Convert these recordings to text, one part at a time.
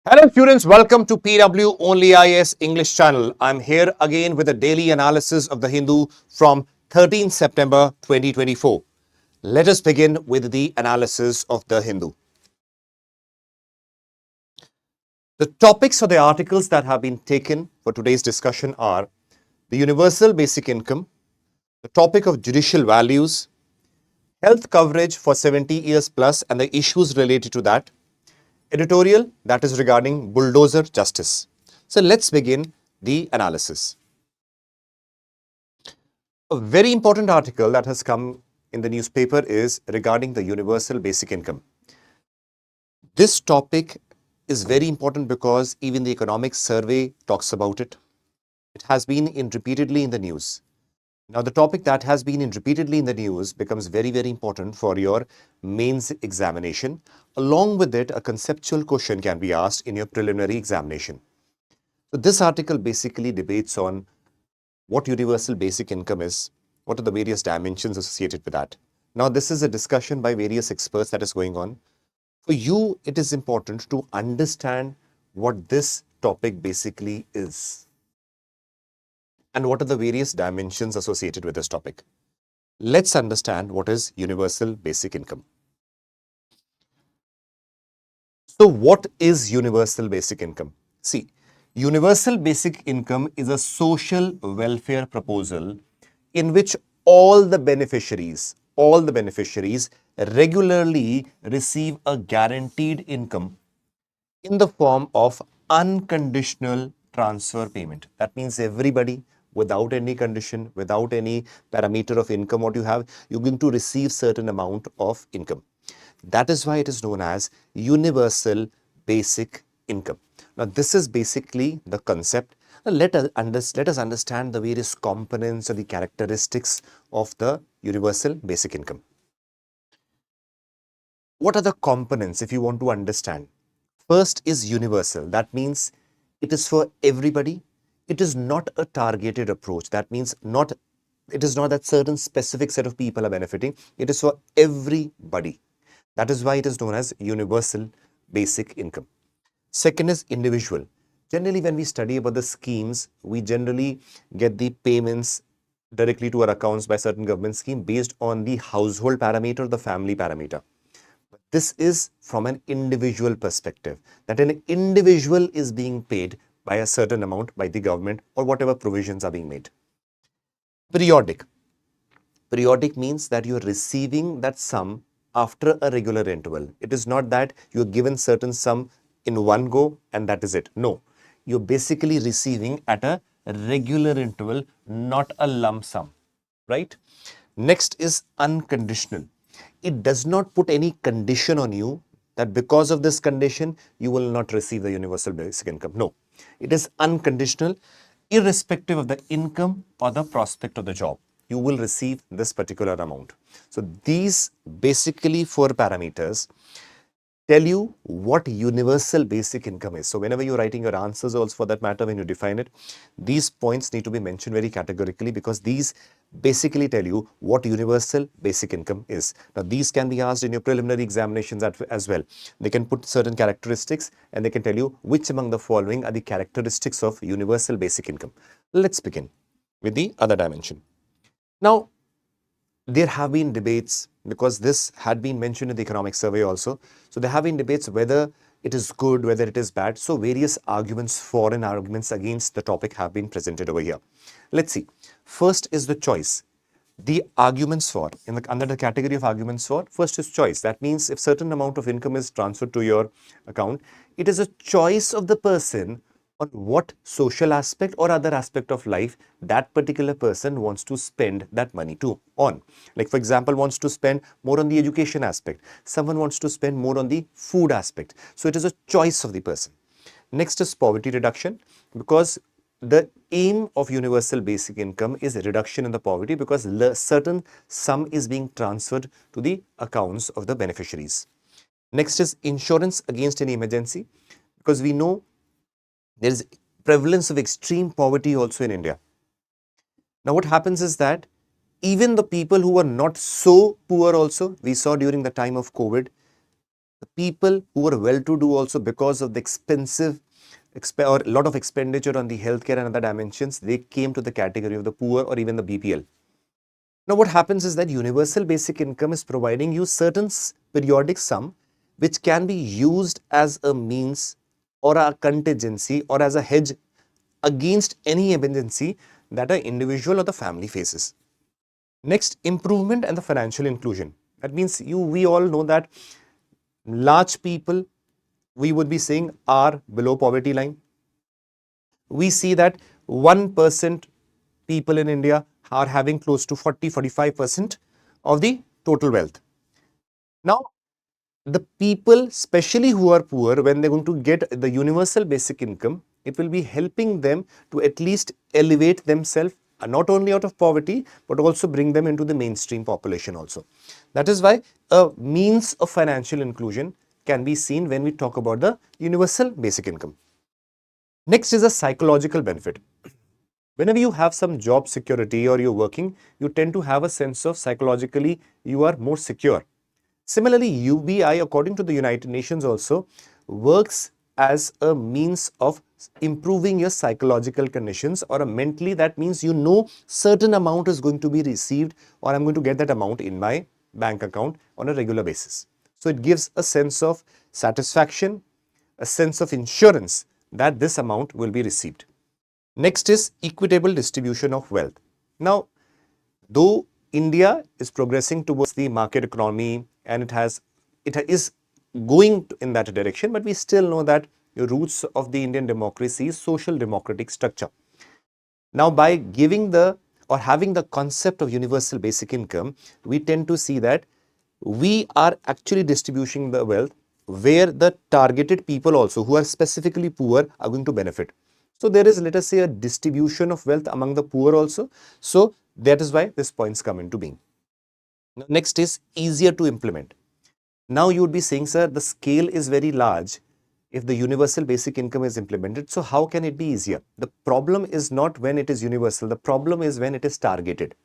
Hello students, welcome to PW OnlyIAS English channel. I'm here again with a daily analysis of the Hindu from 13th September 2024. Let us begin with the analysis of the Hindu. The topics or the articles that have been taken for today's discussion are the universal basic income, the topic of judicial values, health coverage for 70 years plus and the issues related to that, editorial that is regarding Bulldozer Justice. So let's begin the analysis. A very important article that has come in the newspaper is regarding the universal basic income. This topic is very important because even the economic survey talks about it. It has been repeatedly in the news. Now, the topic that has been repeatedly in the news becomes very, very important for your mains examination. Along with it, a conceptual question can be asked in your preliminary examination. So, this article basically debates on what universal basic income is, what are the various dimensions associated with that. Now, this is a discussion by various experts that is going on. For you, it is important to understand what this topic basically is and what are the various dimensions associated with this topic. Let's understand what is universal basic income. So, what is universal basic income? See, universal basic income is a social welfare proposal in which all the beneficiaries regularly receive a guaranteed income in the form of unconditional transfer payment. That means everybody, without any condition, without any parameter of income what you have, you're going to receive certain amount of income. That is why it is known as universal basic income. Now, this is basically the concept. Now, let us understand the various components or the characteristics of the universal basic income. What are the components if you want to understand? First is universal. That means it is for everybody. It is not a targeted approach. That means it is not that certain specific set of people are benefiting. It is for everybody. That is why it is known as universal basic income. Second is individual. Generally, when we study about the schemes, we generally get the payments directly to our accounts by certain government scheme based on the household parameter, the family parameter. This is from an individual perspective, that an individual is being paid by a certain amount by the government or whatever provisions are being made. Periodic. Periodic means that you are receiving that sum after a regular interval. It is not that you are given certain sum in one go and that is it. No, you're basically receiving at a regular interval, not a lump sum, right? Next is unconditional. It does not put any condition on you that because of this condition, you will not receive the universal basic income. No, it is unconditional, irrespective of the income or the prospect of the job. You will receive this particular amount. So these basically four parameters tell you what universal basic income is. So whenever you're writing your answers also for that matter, when you define it, these points need to be mentioned very categorically because these basically tell you what universal basic income is. Now these can be asked in your preliminary examinations as well. They can put certain characteristics and they can tell you which among the following are the characteristics of universal basic income. Let's begin with the other dimension. Now, there have been debates because this had been mentioned in the economic survey also. So there have been debates whether it is good, whether it is bad. So various arguments for and arguments against the topic have been presented over here. Let's see. First is the choice. The arguments for, under the category of arguments for, first is choice. That means if certain amount of income is transferred to your account, it is a choice of the person on what social aspect or other aspect of life that particular person wants to spend that money on. Like for example, wants to spend more on the education aspect. Someone wants to spend more on the food aspect. So it is a choice of the person. Next is poverty reduction, because the aim of universal basic income is a reduction in the poverty because certain sum is being transferred to the accounts of the beneficiaries. Next is insurance against any emergency, because we know there is prevalence of extreme poverty also in India. Now what happens is that even the people who are not so poor also, we saw during the time of COVID, The people who were well-to-do also, because of the or a lot of expenditure on the healthcare and other dimensions, they came to the category of the poor or even the BPL. Now, what happens is that universal basic income is providing you certain periodic sum which can be used as a means or a contingency or as a hedge against any emergency that an individual or the family faces. Next, improvement and the financial inclusion. That means we all know that large people, we would be saying, are below poverty line. We see that 1% people in India are having close to 40-45% of the total wealth. Now, the people, especially who are poor, when they're going to get the universal basic income, it will be helping them to at least elevate themselves, not only out of poverty, but also bring them into the mainstream population also. That is why a means of financial inclusion can be seen when we talk about the universal basic income. Next is a psychological benefit. Whenever you have some job security or you're working, you tend to have a sense of psychologically you are more secure. Similarly, UBI, according to the United Nations also, works as a means of improving your psychological conditions, or a mentally, that means you know certain amount is going to be received, or I'm going to get that amount in my bank account on a regular basis. So it gives a sense of satisfaction, a sense of insurance that this amount will be received. Next is equitable distribution of wealth. Now, though India is progressing towards the market economy and it is going in that direction, but we still know that the roots of the Indian democracy is social democratic structure. Now, by giving the or having the concept of universal basic income, we tend to see that we are actually distributing the wealth where the targeted people also who are specifically poor are going to benefit. So there is, let us say, a distribution of wealth among the poor also. So that is why these points come into being. Now, next is easier to implement. Now you would be saying, sir, the scale is very large if the universal basic income is implemented. So how can it be easier? The problem is not when it is universal. The problem is when it is targeted.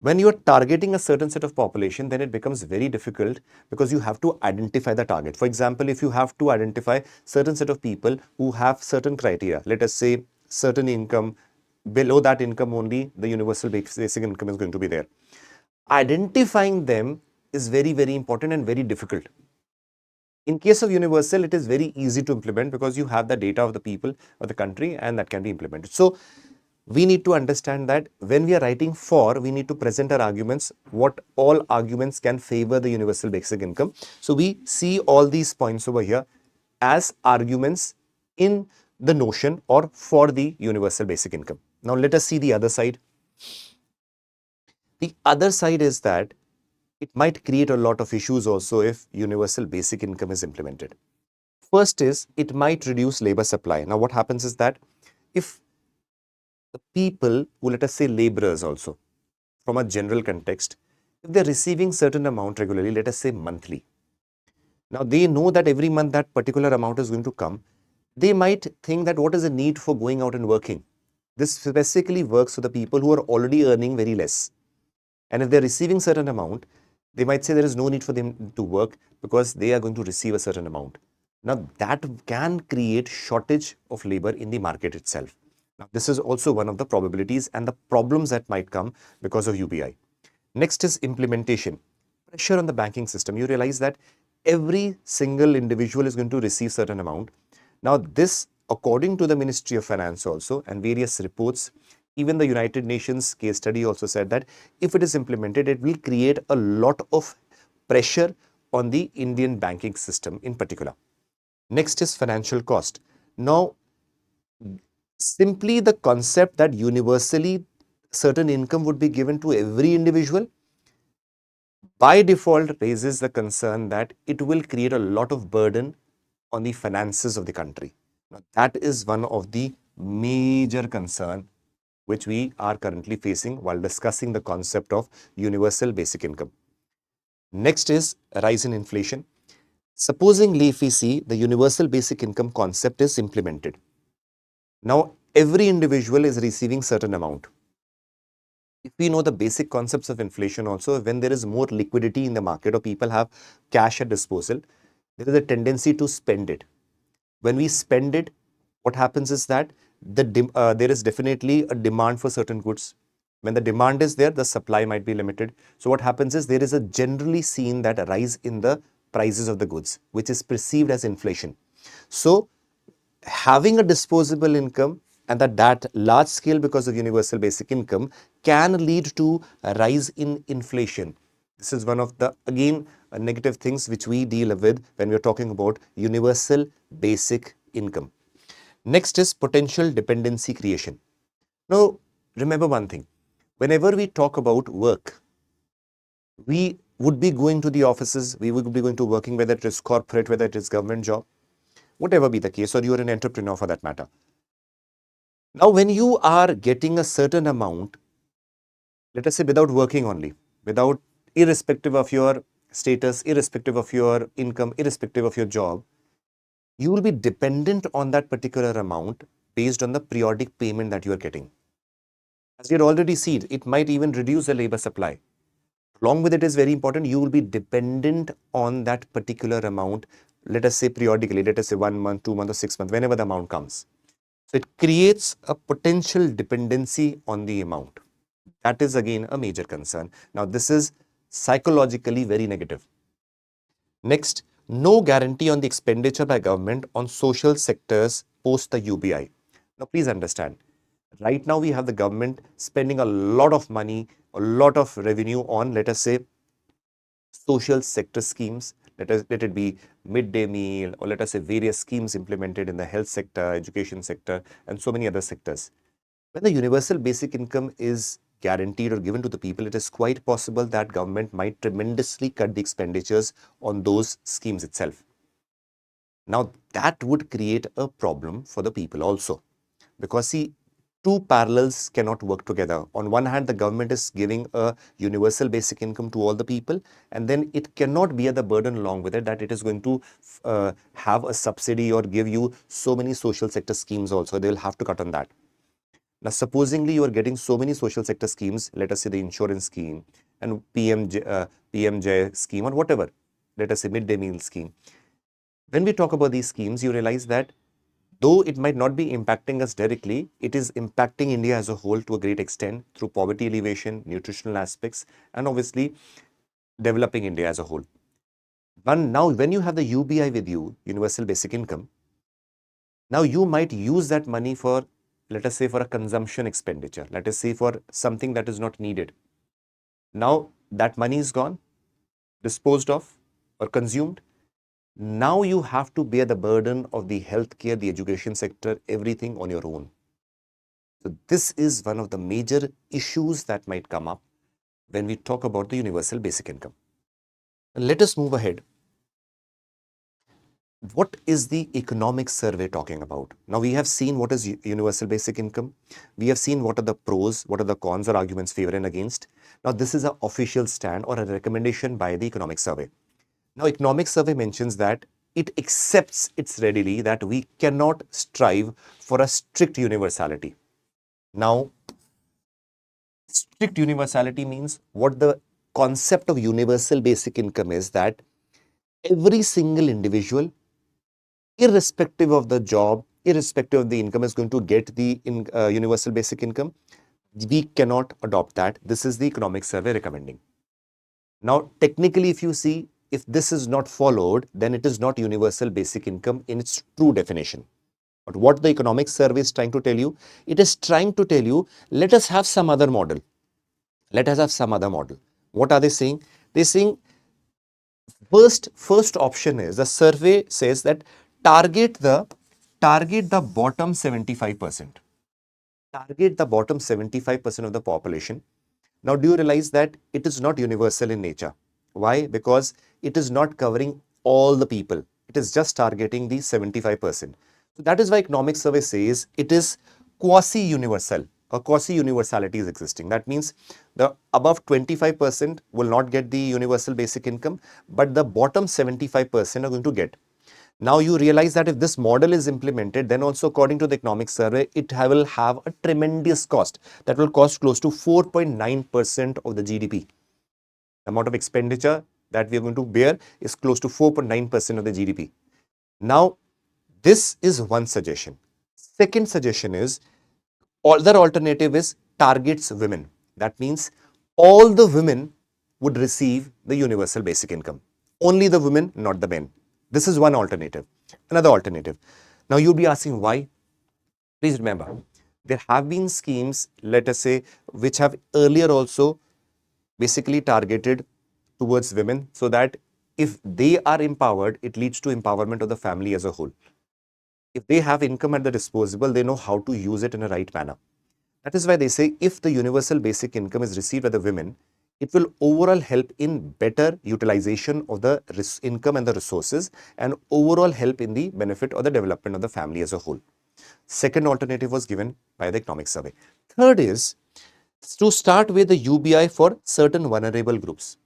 When you are targeting a certain set of population, then it becomes very difficult because you have to identify the target. For example, if you have to identify certain set of people who have certain criteria, let us say certain income, below that income only the universal basic income is going to be there. Identifying them is very, very important and very difficult. In case of universal, it is very easy to implement because you have the data of the people of the country and that can be implemented. So we need to understand that when we are writing for, we need to present our arguments, what all arguments can favor the universal basic income. So we see all these points over here as arguments in the notion or for the universal basic income. Now let us see the other side. The other side is that it might create a lot of issues also if universal basic income is implemented. First is it might reduce labor supply. Now what happens is that if the people who, let us say, laborers also, from a general context, if they're receiving certain amount regularly, let us say monthly, now they know that every month that particular amount is going to come, they might think that what is the need for going out and working? This specifically works for the people who are already earning very less. And if they're receiving certain amount, they might say there is no need for them to work because they are going to receive a certain amount. Now that can create shortage of labor in the market itself. Now this is also one of the probabilities and the problems that might come because of UBI. Next is implementation. Pressure on the banking system. You realize that every single individual is going to receive certain amount. Now this, according to the Ministry of Finance also and various reports, even the United Nations case study also said that if it is implemented, it will create a lot of pressure on the Indian banking system in particular. Next is financial cost. Now, simply the concept that universally certain income would be given to every individual by default raises the concern that it will create a lot of burden on the finances of the country. Now, that is one of the major concern which we are currently facing while discussing the concept of universal basic income. Next is a rise in inflation. Supposingly, if we see the universal basic income concept is implemented. Now, every individual is receiving certain amount. If we know the basic concepts of inflation also, when there is more liquidity in the market or people have cash at disposal, there is a tendency to spend it. When we spend it, what happens is that there is definitely a demand for certain goods. When the demand is there, the supply might be limited. So what happens is there is a generally seen that a rise in the prices of the goods, which is perceived as inflation. So having a disposable income and that large scale because of universal basic income can lead to a rise in inflation. This is one of the, again, negative things which we deal with when we're talking about universal basic income. Next is potential dependency creation. Now, remember one thing. Whenever we talk about work, we would be going to the offices, we would be going to working, whether it is corporate, whether it is government job, whatever be the case, or you're an entrepreneur for that matter. Now, when you are getting a certain amount, let us say without working only, without, irrespective of your status, irrespective of your income, irrespective of your job, you will be dependent on that particular amount based on the periodic payment that you are getting. As you already seen, it might even reduce the labor supply. Along with it is very important, you will be dependent on that particular amount, let us say periodically, let us say 1 month, 2 months, or 6 months, whenever the amount comes. So it creates a potential dependency on the amount. That is again a major concern. Now, this is psychologically very negative. Next, no guarantee on the expenditure by government on social sectors post the UBI. Now, please understand, right now we have the government spending a lot of money, a lot of revenue on, let us say, social sector schemes. Let it be midday meal, or let us say various schemes implemented in the health sector, education sector, and so many other sectors. When the universal basic income is guaranteed or given to the people, it is quite possible that government might tremendously cut the expenditures on those schemes itself. Now, that would create a problem for the people also, because see, two parallels cannot work together. On one hand, the government is giving a universal basic income to all the people, and then it cannot bear the burden along with it that it is going to have a subsidy or give you so many social sector schemes also. They will have to cut on that. Now, supposingly you are getting so many social sector schemes, let us say the insurance scheme and PMJ scheme or whatever, let us say midday meal scheme. When we talk about these schemes, you realize that though it might not be impacting us directly, it is impacting India as a whole to a great extent through poverty alleviation, nutritional aspects, and obviously developing India as a whole. But now, when you have the UBI with you, universal basic income, now you might use that money for, let us say, for a consumption expenditure, let us say for something that is not needed. Now that money is gone, disposed of, or consumed. Now you have to bear the burden of the healthcare, the education sector, everything on your own. So this is one of the major issues that might come up when we talk about the universal basic income. Let us move ahead. What is the economic survey talking about? Now we have seen what is universal basic income. We have seen what are the pros, what are the cons or arguments favor and against. Now this is an official stand or a recommendation by the economic survey. Now economic survey mentions that it accepts it's readily that we cannot strive for a strict universality. Now, strict universality means what the concept of universal basic income is that every single individual, irrespective of the job, irrespective of the income, is going to get the universal basic income. We cannot adopt that. This is the economic survey recommending. Now, technically, if you see, if this is not followed, then it is not universal basic income in its true definition. But what the economic survey is trying to tell you, it is trying to tell you, let us have some other model. Let us have some other model. What are they saying? They're saying first option is the survey says that target the bottom 75%. Target the bottom 75% of the population. Now, do you realize that it is not universal in nature? Why? Because it is not covering all the people. It is just targeting the 75%. So that is why economic survey says it is quasi-universal. A quasi-universality is existing. That means the above 25% will not get the universal basic income, but the bottom 75% are going to get. Now you realize that if this model is implemented, then also according to the economic survey, it will have a tremendous cost. That will cost close to 4.9% of the GDP. The amount of expenditure that we are going to bear is close to 4.9% of the GDP. Now, this is one suggestion. Second suggestion is, other alternative is targets women. That means all the women would receive the universal basic income. Only the women, not the men. This is one alternative. Another alternative. Now you'll be asking why. Please remember, there have been schemes, let us say, which have earlier also basically targeted towards women, so that if they are empowered, it leads to empowerment of the family as a whole. If they have income at the disposable, they know how to use it in a right manner. That is why they say if the universal basic income is received by the women, it will overall help in better utilization of the income and the resources, and overall help in the benefit or the development of the family as a whole. Second alternative was given by the economic survey. Third is to start with the UBI for certain vulnerable groups.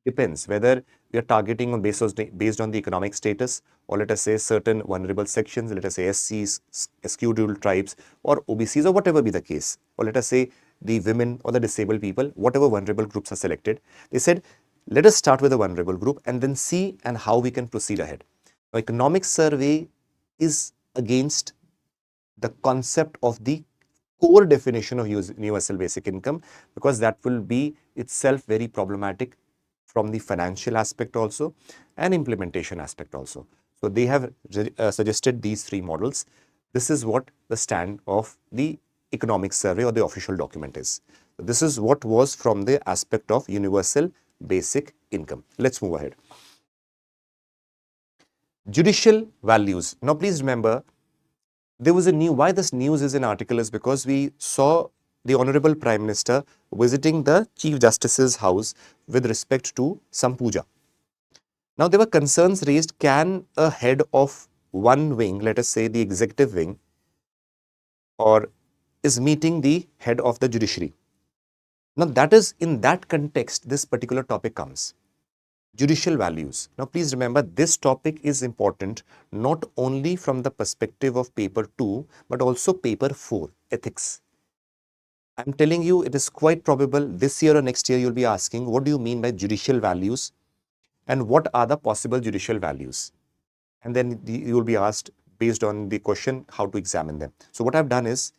Depends whether we are targeting on based on the economic status, or let us say certain vulnerable sections, let us say SCs, scheduled tribes, or OBCs, or whatever be the case, or let us say the women or the disabled people, whatever vulnerable groups are selected. They said, let us start with a vulnerable group and then see and how we can proceed ahead. Now, economic survey is against the concept of the core definition of universal basic income, because that will be itself very problematic from the financial aspect also and implementation aspect also. So they have suggested these three models. This is what the stand of the economic survey or the official document is. This is what was from the aspect of universal basic income. Let's move ahead. Judicial values. Now please remember, there was a why this news is an article is because we saw the Honorable Prime Minister visiting the Chief Justice's house with respect to some puja. Now there were concerns raised, can a head of one wing, let us say the executive wing, or is meeting the head of the judiciary? Now that is in that context this particular topic comes. Judicial values. Now please remember, this topic is important not only from the perspective of paper 2 but also paper 4, ethics. I'm telling you, it is quite probable this year or next year you'll be asking, what do you mean by judicial values and what are the possible judicial values? And then you will be asked based on the question how to examine them. So what I've done is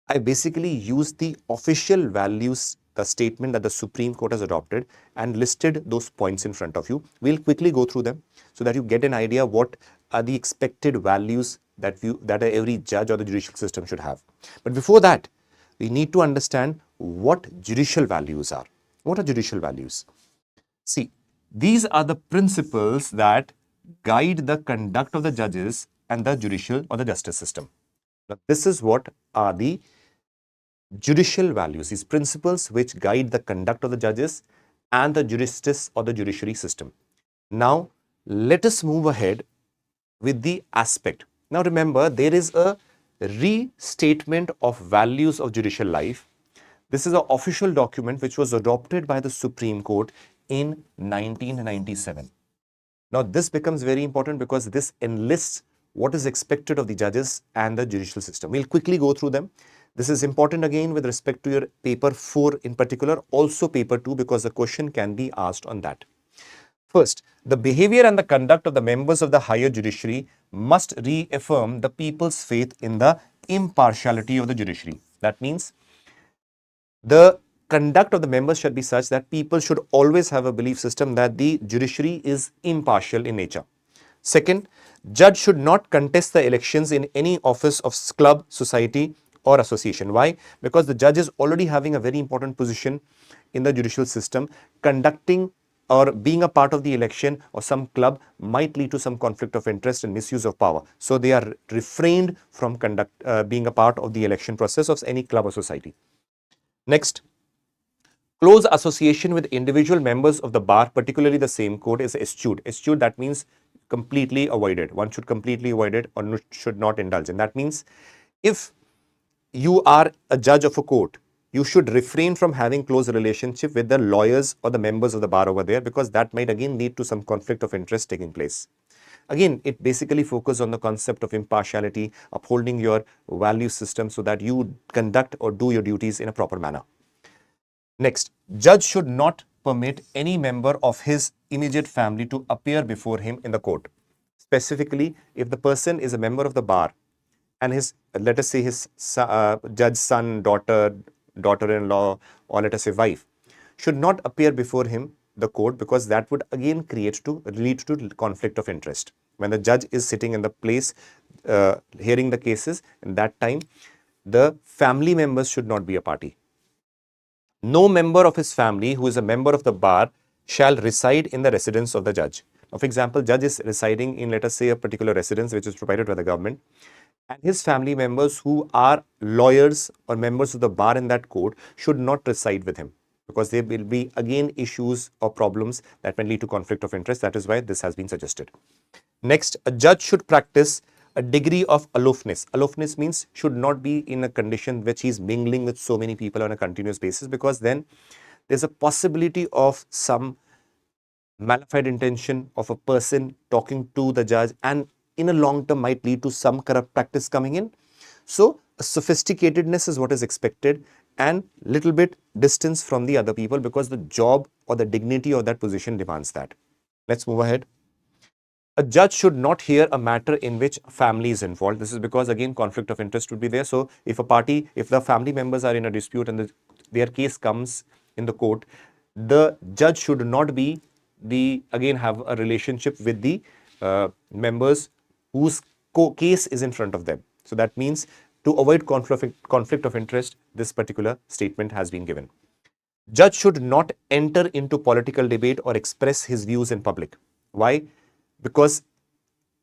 I basically used the official values, the statement that the Supreme Court has adopted, and listed those points in front of you. We'll quickly go through them so that you get an idea what are the expected values that every judge or the judicial system should have. But before that, we need to understand what judicial values are. What are judicial values? See, these are the principles that guide the conduct of the judges and the judicial or the justice system. Now, this is what are the judicial values, these principles which guide the conduct of the judges and the justice or the judiciary system. Now, let us move ahead with the aspect. Now, remember, there is a restatement of values of judicial life. This is an official document which was adopted by the Supreme Court in 1997. Now, this becomes very important because this enlists what is expected of the judges and the judicial system. We'll quickly go through them. This is important again with respect to your paper 4 in particular, also paper 2, because the question can be asked on that. First, the behavior and the conduct of the members of the higher judiciary must reaffirm the people's faith in the impartiality of the judiciary. That means the conduct of the members should be such that people should always have a belief system that the judiciary is impartial in nature. Second, judge should not contest the elections in any office of club, society or association. Why? Because the judge is already having a very important position in the judicial system. Conducting or being a part of the election or some club might lead to some conflict of interest and misuse of power. So they are refrained from being a part of the election process of any club or society. Next, close association with individual members of the bar, particularly the same court, is eschewed. Eschewed, that means completely avoided. One should completely avoid it or should not indulge in. That means if you are a judge of a court, you should refrain from having close relationship with the lawyers or the members of the bar over there, because that might again lead to some conflict of interest taking place. Again, it basically focuses on the concept of impartiality, upholding your value system so that you conduct or do your duties in a proper manner. Next, judge should not permit any member of his immediate family to appear before him in the court. Specifically, if the person is a member of the bar and his, let us say his judge's son, daughter, daughter-in-law, or let us say wife, should not appear before him, the court, because that would again lead to conflict of interest. When the judge is sitting in the place hearing the cases, in that time, the family members should not be a party. No member of his family who is a member of the bar shall reside in the residence of the judge. Now, for example, judge is residing in, let us say, a particular residence which is provided by the government, and his family members who are lawyers or members of the bar in that court should not reside with him, because there will be again issues or problems that may lead to conflict of interest. That is why this has been suggested. Next, a judge should practice a degree of aloofness. Aloofness means should not be in a condition which he is mingling with so many people on a continuous basis, because then there's a possibility of some malified intention of a person talking to the judge, and in a long term might lead to some corrupt practice coming in. So sophisticatedness is what is expected, and little bit distance from the other people, because the job or the dignity of that position demands that. Let's move ahead. A judge should not hear a matter in which family is involved. This is because again conflict of interest would be there. So if the family members are in a dispute and their case comes in the court, the judge should not be again have a relationship with the members whose case is in front of them. So that means to avoid conflict of interest, this particular statement has been given. Judge should not enter into political debate or express his views in public. Why? Because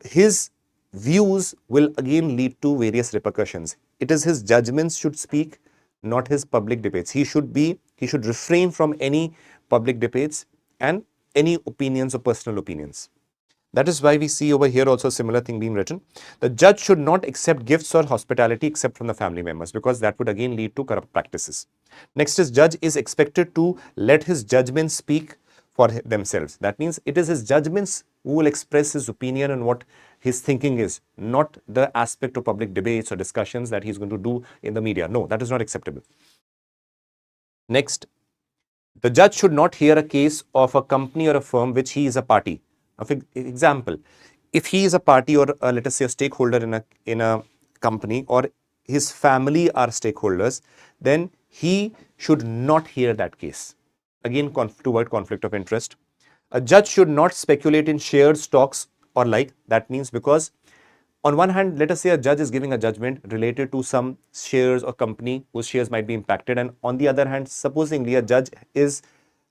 his views will again lead to various repercussions. It is his judgments should speak, not his public debates. He should refrain from any public debates and any opinions or personal opinions. That is why we see over here also a similar thing being written. The judge should not accept gifts or hospitality except from the family members, because that would again lead to corrupt practices. Next is, judge is expected to let his judgments speak for themselves. That means it is his judgments who will express his opinion and what his thinking is, not the aspect of public debates or discussions that he's going to do in the media. No, that is not acceptable. Next, the judge should not hear a case of a company or a firm which he is a party. For example, if he is a party or let us say a stakeholder in a company, or his family are stakeholders, then he should not hear that case. Again, to avoid conflict of interest. A judge should not speculate in shares, stocks, or like. That means because on one hand, let us say a judge is giving a judgment related to some shares or company whose shares might be impacted, and on the other hand, supposingly a judge is,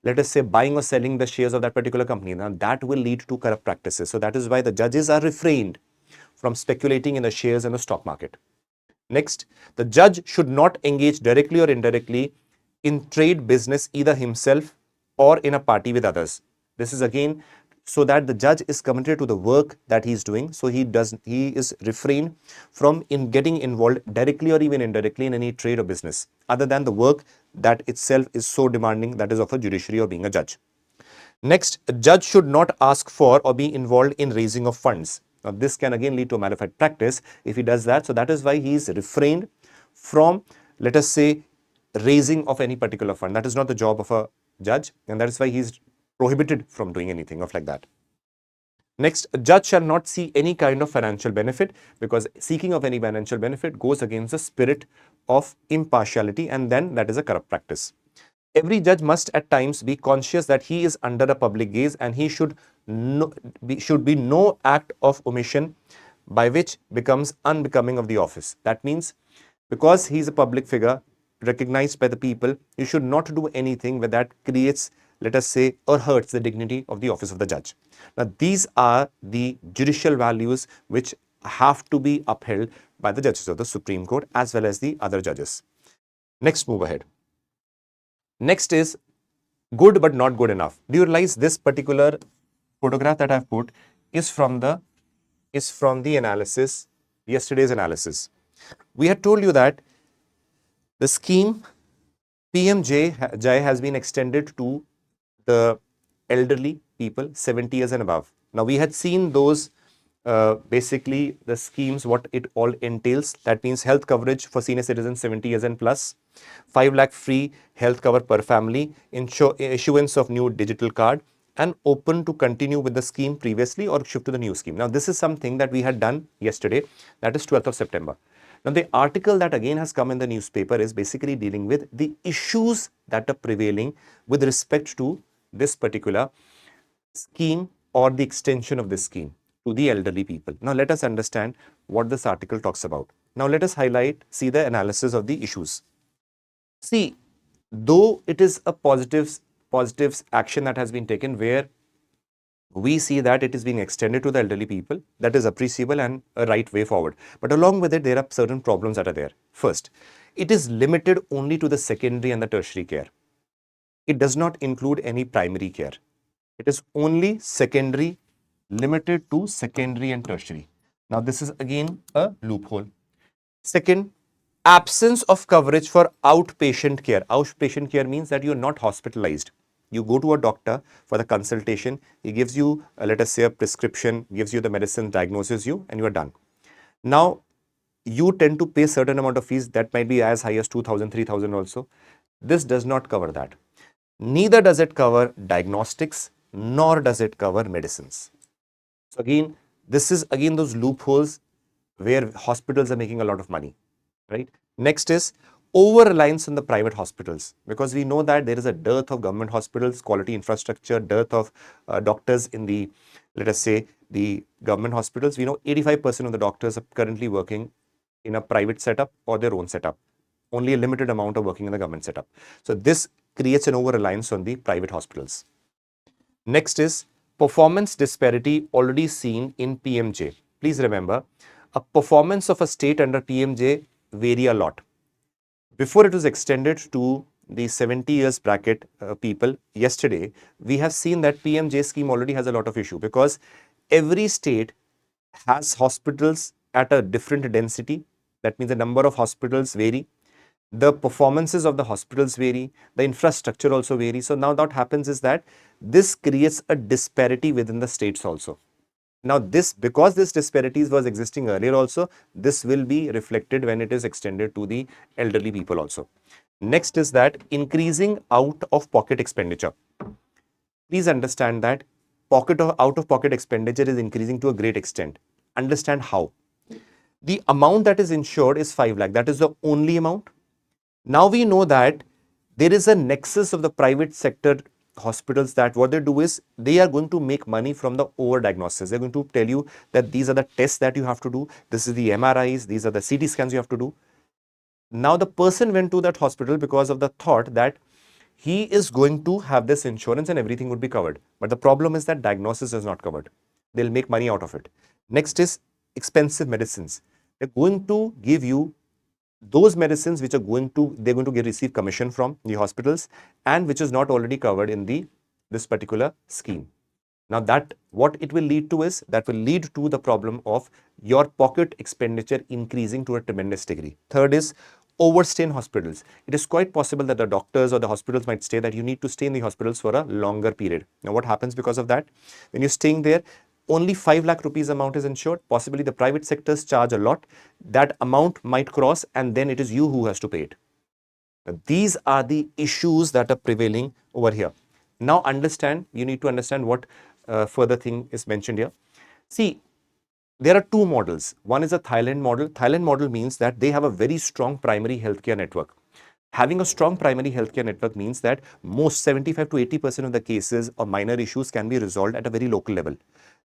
let us say, buying or selling the shares of that particular company. Now that will lead to corrupt practices. So that is why the judges are refrained from speculating in the shares in the stock market. Next, the judge should not engage directly or indirectly in trade business, either himself or in a party with others. This is again so that the judge is committed to the work that he is doing. So he is refrained from getting involved directly or even indirectly in any trade or business, other than the work that itself is so demanding, that is of a judiciary or being a judge. Next, a judge should not ask for or be involved in raising of funds. Now, this can again lead to a malified practice if he does that. So that is why he is refrained from, let us say, raising of any particular fund. That is not the job of a judge, and that is why he is prohibited from doing anything of like that. Next, a judge shall not see any kind of financial benefit, because seeking of any financial benefit goes against the spirit of impartiality, and then that is a corrupt practice. Every judge must at times be conscious that he is under a public gaze, and he should be no act of omission by which becomes unbecoming of the office. That means because he is a public figure recognized by the people, you should not do anything that creates, let us say, or hurts the dignity of the office of the judge. Now, these are the judicial values which have to be upheld by the judges of the Supreme Court as well as the other judges. Next, move ahead. Next is good but not good enough. Do you realize this particular photograph that I've put is from the analysis, yesterday's analysis. We had told you that the scheme PMJ has been extended to the elderly people 70 years and above. Now, we had seen those basically the schemes, what it all entails. That means health coverage for senior citizens 70 years and plus, 5 lakh free health cover per family, issuance of new digital card, and open to continue with the scheme previously or shift to the new scheme. Now, this is something that we had done yesterday, that is 12th of September. Now, the article that again has come in the newspaper is basically dealing with the issues that are prevailing with respect to this particular scheme or the extension of this scheme to the elderly people. Now, let us understand what this article talks about. Now, let us see the analysis of the issues. See, though it is a positives action that has been taken where we see that it is being extended to the elderly people, that is appreciable and a right way forward. But along with it, there are certain problems that are there. First, it is limited only to the secondary and the tertiary care. It does not include any primary care. It is only secondary, limited to secondary and tertiary. Now, this is again a loophole. Second, absence of coverage for outpatient care. Outpatient care means that you are not hospitalized. You go to a doctor for the consultation. He gives you, let us say, a prescription, gives you the medicine, diagnoses you, and you are done. Now, you tend to pay certain amount of fees that might be as high as 2,000, 3,000 also. This does not cover that. Neither does it cover diagnostics, nor does it cover medicines. So again, this is again those loopholes where hospitals are making a lot of money, right? Next is over-reliance on the private hospitals, because we know that there is a dearth of government hospitals, quality infrastructure, dearth of doctors in the, let us say, the government hospitals. We know 85% of the doctors are currently working in a private setup or their own setup. Only a limited amount are working in the government setup. So this creates an over-reliance on the private hospitals. Next is performance disparity already seen in PMJ. Please remember, a performance of a state under PMJ vary a lot. Before it was extended to the 70 years bracket people, yesterday, we have seen that PMJ scheme already has a lot of issue because every state has hospitals at a different density. That means the number of hospitals vary. The performances of the hospitals vary. The infrastructure also varies. So now what happens is that this creates a disparity within the states also. Now because this disparities was existing earlier also, this will be reflected when it is extended to the elderly people also. Next is that increasing out of pocket expenditure. Please understand that out of pocket expenditure is increasing to a great extent. Understand how. The amount that is insured is 5 lakh. That is the only amount. Now we know that there is a nexus of the private sector hospitals that what they do is they are going to make money from the over-diagnosis. They're going to tell you that these are the tests that you have to do. This is the MRIs. These are the CT scans you have to do. Now the person went to that hospital because of the thought that he is going to have this insurance and everything would be covered. But the problem is that diagnosis is not covered. They'll make money out of it. Next is expensive medicines. They're going to give you those medicines which are they're going to receive commission from the hospitals and which is not already covered in this particular scheme. Now that what it will lead to is that will lead to the problem of your pocket expenditure increasing to a tremendous degree. Third is overstay in hospitals. It is quite possible that the doctors or the hospitals might say that you need to stay in the hospitals for a longer period. Now what happens because of that? When you're staying there, only 5 lakh rupees amount is insured. Possibly the private sectors charge a lot. That amount might cross and then it is you who has to pay it. Now, these are the issues that are prevailing over here. Now you need to understand what further thing is mentioned here. See, there are two models. One is a Thailand model. Thailand model means that they have a very strong primary healthcare network. Having a strong primary healthcare network means that most 75 to 80% of the cases or minor issues can be resolved at a very local level.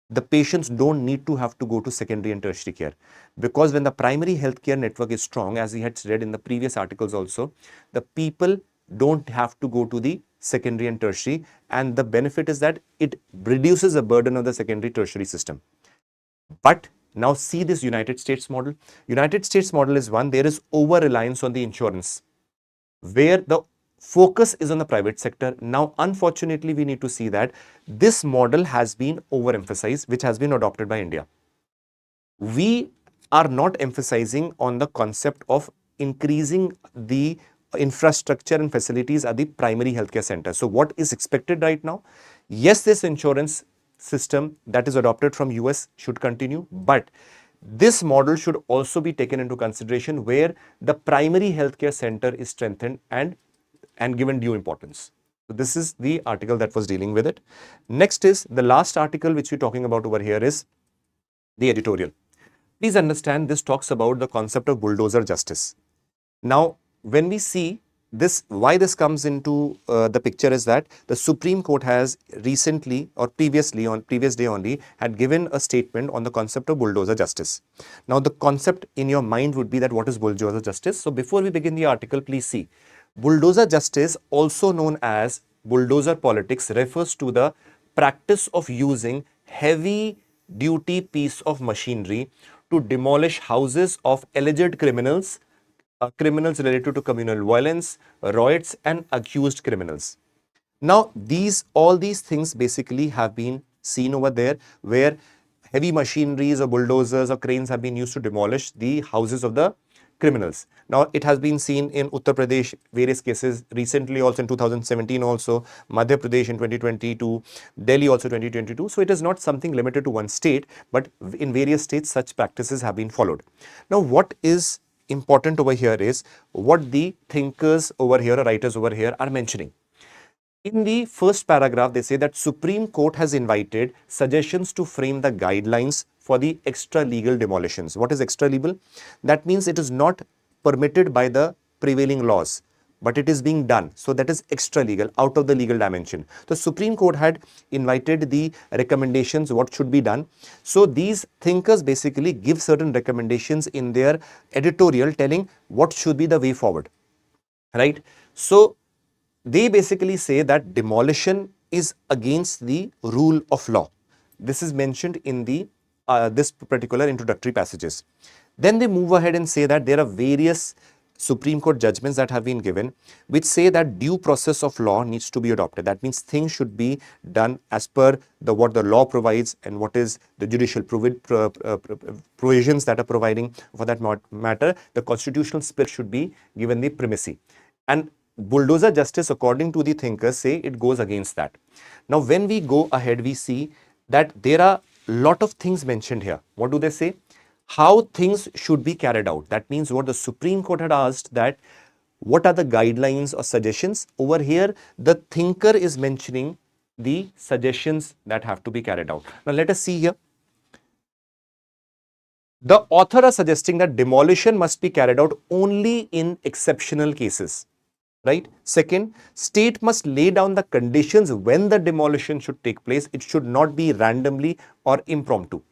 The patients don't need to have to go to secondary and tertiary care, because when the primary healthcare network is strong, as we had read in the previous articles also, the people don't have to go to the secondary and tertiary, and the benefit is that it reduces the burden of the secondary tertiary system. But now see this United States model. United States model is one, there is over reliance on the insurance where the focus is on the private sector. Now, unfortunately, we need to see that this model has been overemphasized, which has been adopted by India. We are not emphasizing on the concept of increasing the infrastructure and facilities at the primary healthcare center. So what is expected right now? Yes, this insurance system that is adopted from US should continue, but this model should also be taken into consideration where the primary healthcare center is strengthened and given due importance. So this is the article that was dealing with it. Next is the last article which we're talking about over here is the editorial. Please understand this talks about the concept of bulldozer justice. Now, when we see this, why this comes into the picture is that the Supreme Court has recently or previously on previous day only had given a statement on the concept of bulldozer justice. Now, the concept in your mind would be that what is bulldozer justice? So, before we begin the article, please see bulldozer justice, also known as bulldozer politics, refers to the practice of using heavy duty piece of machinery to demolish houses of alleged criminals, criminals related to communal violence, riots, and accused criminals. Now, all these things basically have been seen over there where heavy machineries or bulldozers or cranes have been used to demolish the houses of the criminals. Now, it has been seen in Uttar Pradesh, various cases, recently also in 2017 also, Madhya Pradesh in 2022, Delhi also 2022. So, it is not something limited to one state, but in various states such practices have been followed. Now, what is important over here is what the thinkers over here or writers over here are mentioning. In the first paragraph, they say that Supreme Court has invited suggestions to frame the guidelines for the extra legal demolitions. What is extra legal? That means it is not permitted by the prevailing laws, but it is being done. So that is extra legal, out of the legal dimension. The Supreme Court had invited the recommendations, what should be done. So these thinkers basically give certain recommendations in their editorial telling what should be the way forward, right? So they basically say that demolition is against the rule of law. This is mentioned in the this particular introductory passages. Then they move ahead and say that there are various Supreme Court judgments that have been given which say that due process of law needs to be adopted. That means things should be done as per what the law provides and what is the judicial provisions that are providing for that matter. The constitutional spirit should be given the primacy. And bulldozer justice, according to the thinkers, say it goes against that. Now, when we go ahead, we see that there are a lot of things mentioned here. What do they say? How things should be carried out. That means what the Supreme Court had asked, that what are the guidelines or suggestions. Over here, the thinker is mentioning the suggestions that have to be carried out. Now, let us see here. The author are suggesting that demolition must be carried out only in exceptional cases. Right? Second, state must lay down the conditions when the demolition should take place. It should not be randomly or impromptu.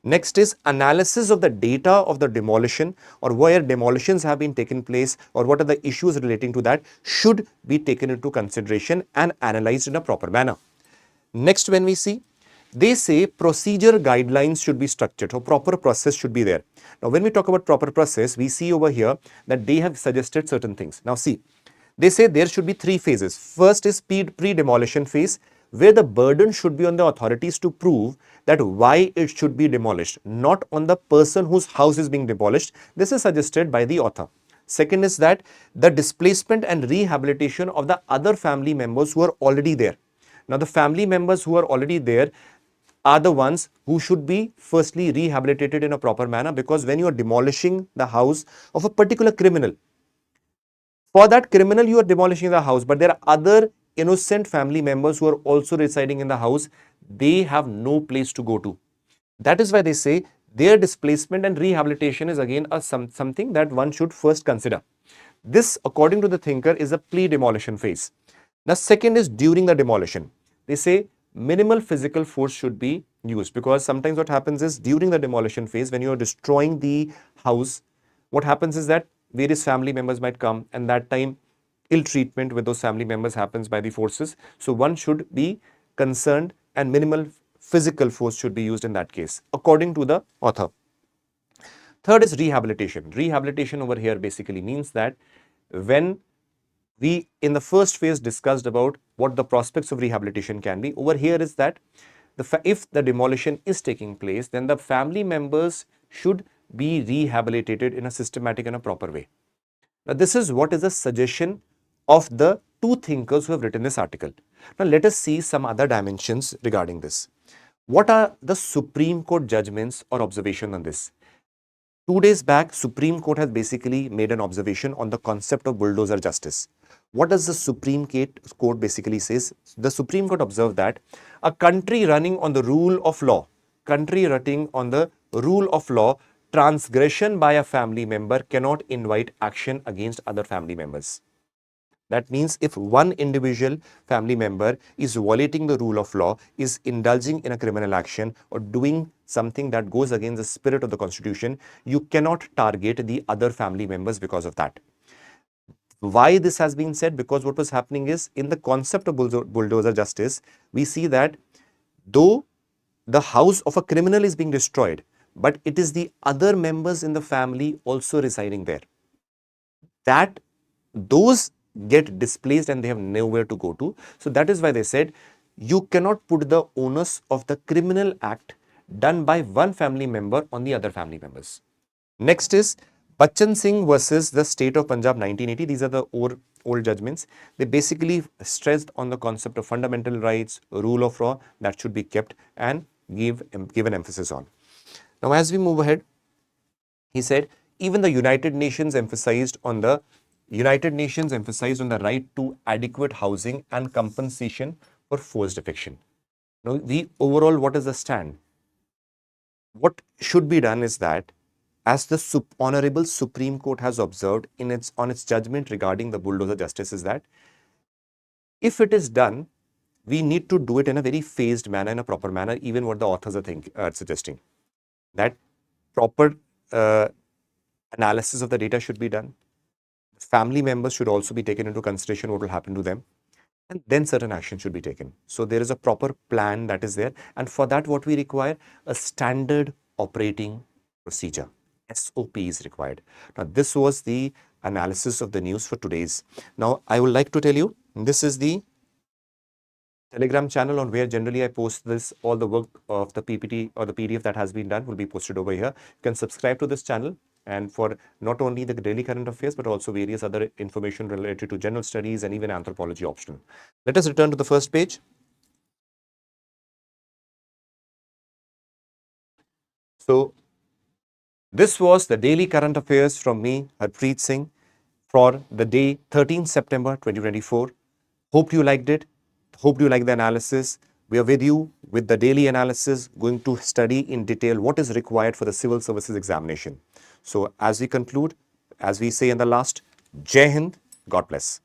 Next is analysis of the data of the demolition or where demolitions have been taken place or what are the issues relating to that should be taken into consideration and analyzed in a proper manner. Next, when we see, they say procedure guidelines should be structured, so proper process should be there. Now, when we talk about proper process, we see over here that they have suggested certain things. Now, see, they say there should be three phases. First is pre-demolition phase, where the burden should be on the authorities to prove that why it should be demolished, not on the person whose house is being demolished. This is suggested by the author. Second is that the displacement and rehabilitation of the other family members who are already there. Now, the family members who are already there are the ones who should be firstly rehabilitated in a proper manner, because when you are demolishing the house of a particular criminal, for that criminal, you are demolishing the house, but there are other innocent family members who are also residing in the house. They have no place to go to. That is why they say their displacement and rehabilitation is again something that one should first consider. This, according to the thinker, is a pre-demolition phase. The second is during the demolition. They say minimal physical force should be used, because sometimes what happens is during the demolition phase, when you are destroying the house, what happens is that various family members might come, and that time ill treatment with those family members happens by the forces. So one should be concerned and minimal physical force should be used in that case, according to the author. Third is rehabilitation. Rehabilitation over here basically means that when we in the first phase discussed about what the prospects of rehabilitation can be, over here is that if the demolition is taking place, then the family members should be rehabilitated in a systematic and a proper way. Now, this is what is a suggestion of the two thinkers who have written this article. Now, let us see some other dimensions regarding this. What are the Supreme Court judgments or observation on this? 2 days back, Supreme Court has basically made an observation on the concept of bulldozer justice. What does the Supreme Court basically says? The Supreme Court observed that a country running on the rule of law, transgression by a family member cannot invite action against other family members. That means if one individual family member is violating the rule of law, is indulging in a criminal action or doing something that goes against the spirit of the constitution, you cannot target the other family members because of that. Why this has been said? Because what was happening is, in the concept of bulldozer justice, we see that though the house of a criminal is being destroyed, but it is the other members in the family also residing there, that those get displaced and they have nowhere to go to. So that is why they said you cannot put the onus of the criminal act done by one family member on the other family members. Next is Bachchan Singh versus the State of Punjab 1980. These are the old judgments. They basically stressed on the concept of fundamental rights, rule of law that should be kept and give an emphasis on. Now, as we move ahead, he said even the United Nations emphasized on the right to adequate housing and compensation for forced eviction. Now, what is the stand? What should be done is that, as the Honorable Supreme Court has observed on its judgment regarding the bulldozer justice, is that if it is done, we need to do it in a very phased manner, in a proper manner. Even what the authors are suggesting, that proper analysis of the data should be done. Family members should also be taken into consideration, what will happen to them, and then certain action should be taken. So there is a proper plan that is there, and for that what we require, a standard operating procedure, SOP is required. Now this was the analysis of the news for today's. Now I would like to tell you, this is the Telegram channel on where generally I post this, all the work of the PPT or the PDF that has been done will be posted over here. You can subscribe to this channel, and for not only the daily current affairs, but also various other information related to general studies and even anthropology optional. Let us return to the first page. So this was the daily current affairs from me, Harpreet Singh, for the day 13th September 2024. Hope you liked it. Hope you like the analysis. We are with you with the daily analysis, going to study in detail what is required for the civil services examination. So as we conclude, as we say in the last, Jai Hind, God bless.